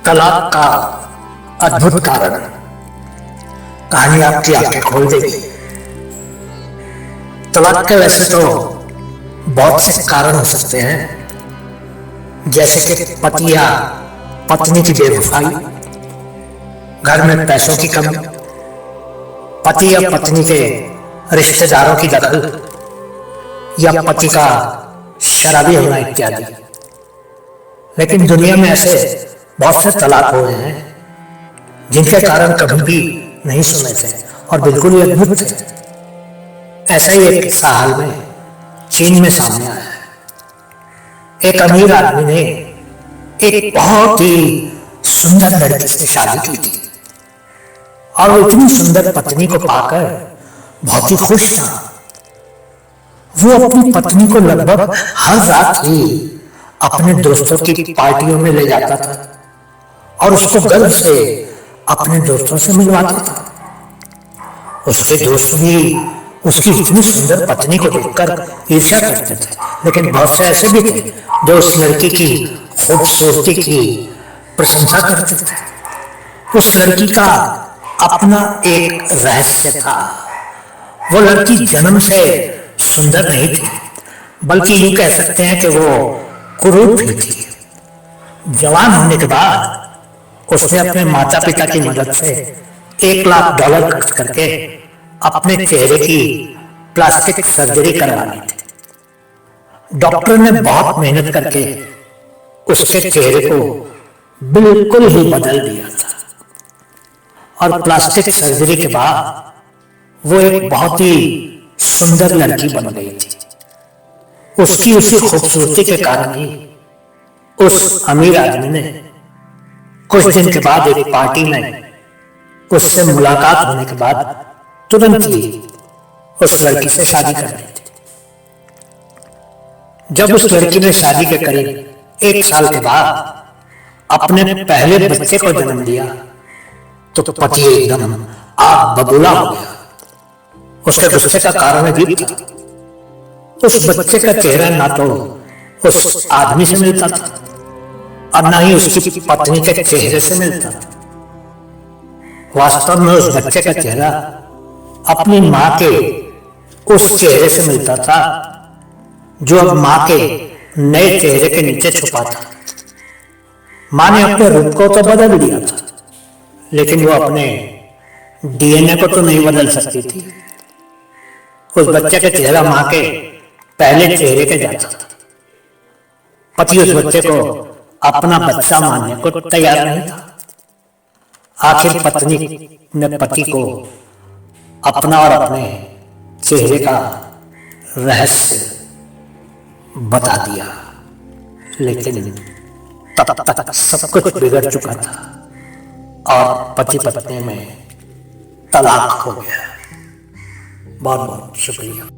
तलाक का अद्भुत कारण। कहानी आपकी आंखें खोल देगी। तलाक के वैसे तो बहुत से कारण हो सकते हैं, जैसे कि पति या पत्नी की बेवफाई, घर में पैसों की कमी, पति या पत्नी के रिश्तेदारों की दखल, या पति का शराबी होना इत्यादि। लेकिन दुनिया में ऐसे बहुत से तलाक हुए हैं जिनके कारण कभी भी नहीं सुने थे और बिल्कुल ही अद्भुत थे। ऐसा ही एक किस्सा हाल में चीन में सामने आया है। एक अमीर आदमी ने एक बहुत ही सुंदर लड़की से शादी की थी और वो इतनी सुंदर पत्नी को पाकर बहुत ही खुश था। वो अपनी पत्नी को लगभग हर रात ही अपने दोस्तों की पार्टियों में ले जाता था और उसको गर्व से अपने दोस्तों से मिलवाता था। उसके दोस्त भी उसकी इतनी सुंदर पत्नी को देखकर ईर्ष्या करते थे, लेकिन बहुत से ऐसे भी थे जो उस लड़की की खूबसूरती की प्रशंसा करते थे। उस लड़की का अपना एक रहस्य था। वो लड़की जन्म से सुंदर नहीं थी, बल्कि यूं कह सकते हैं कि वो कुरूप भी थी। जवान होने के बाद उसने अपने माता पिता की मदद से $1,00,000 खर्च करके अपने चेहरे की प्लास्टिक सर्जरी करवानी थी। डॉक्टर ने बहुत मेहनत करके उसके चेहरे को बिल्कुल ही बदल दिया था और प्लास्टिक सर्जरी के बाद वो एक बहुत ही सुंदर लड़की बन गई थी। उसकी उसी खूबसूरती के कारण ही उस अमीर आदमी ने कुछ दिन के बाद एक पार्टी में उससे मुलाकात होने के बाद तुरंत ही उस लड़की से शादी कर ली थी। जब उस लड़की ने शादी के करीब 1 साल के बाद अपने पहले बच्चे को जन्म दिया तो पति एकदम आग बबूला हो गया। उसके गुस्से का कारण अजीब था। उस बच्चे का चेहरा ना तो उस आदमी से मिलता था और ना ही उसकी पत्नी के चेहरे से मिलता था। वास्तव में उस बच्चे का चेहरा अपनी माँ के उस चेहरे से मिलता था जो अब माँ के नए चेहरे के नीचे छुपा था। माँ ने अपने रूप को तो बदल दिया था, लेकिन वो अपने डीएनए को तो नहीं बदल सकती थी। उस बच्चे का चेहरा माँ के पहले चेहरे के जाता था। पति उस बच्चे को अपना बच्चा मानने को तैयार नहीं था। आखिर पत्नी ने पति को अपना और अपने चेहरे का रहस्य बता दिया, लेकिन तब तक सब कुछ बिगड़ चुका था और पति पत्नी में तलाक हो गया। बहुत बहुत शुक्रिया।